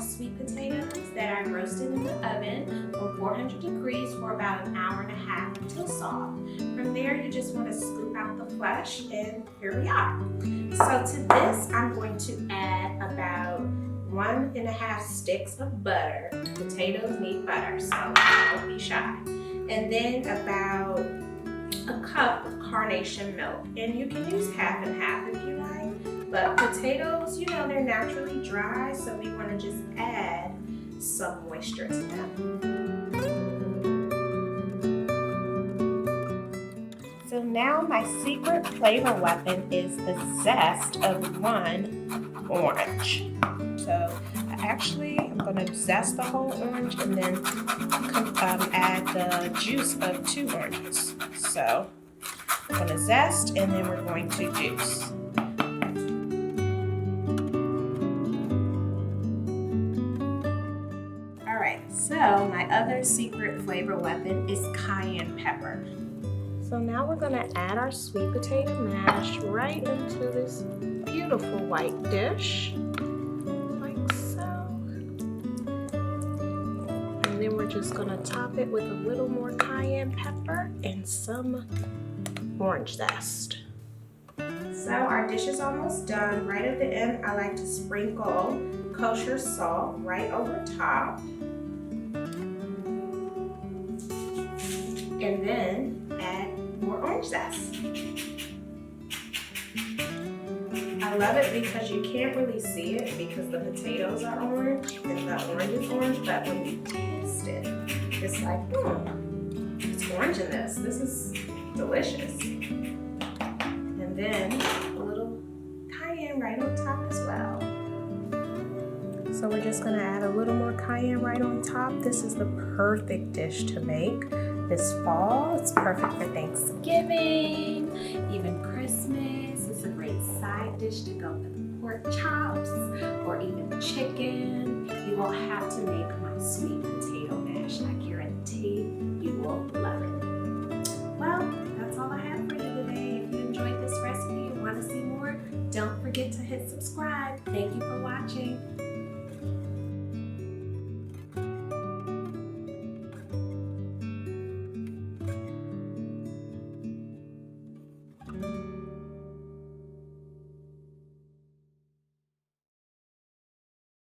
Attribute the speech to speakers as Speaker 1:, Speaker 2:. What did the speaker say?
Speaker 1: are sweet potatoes that I roasted in the oven on 400 degrees for about an hour and a half until soft. From there, you just want to scoop out the flesh, and here we are. So to this, I'm going to add about 1.5 sticks of butter. Potatoes need butter, so don't be shy. And then about a cup of carnation milk. And you can use half and half if you like. But potatoes, you know, they're naturally dry, so we want to just add some moisture to them. So now my secret flavor weapon is the zest of 1 orange. So I'm going to zest the whole orange and then add the juice of 2 oranges. So I'm going to zest and then we're going to juice. Alright, so my other secret flavor weapon is cayenne pepper. So now we're going to add our sweet potato mash right into this beautiful white dish, like so. And then we're just going to top it with a little more cayenne pepper and some orange zest. So our dish is almost done. Right at the end, I like to sprinkle kosher salt right over top. And then add more orange zest. I love it because you can't really see it because the potatoes are orange and the orange is orange, but when you taste it, it's like, it's orange in this. This is delicious. And then a little cayenne right on top as well. So we're just gonna add a little more cayenne right on top. This is the perfect dish to make this fall. It's perfect for Thanksgiving, even Christmas. It's a great side dish to go with pork chops or even chicken. You will have to make my sweet potato mash. I guarantee you will love it. Well, that's all I have for you today. If you enjoyed this recipe and want to see more, don't forget to hit subscribe. Thank you for watching.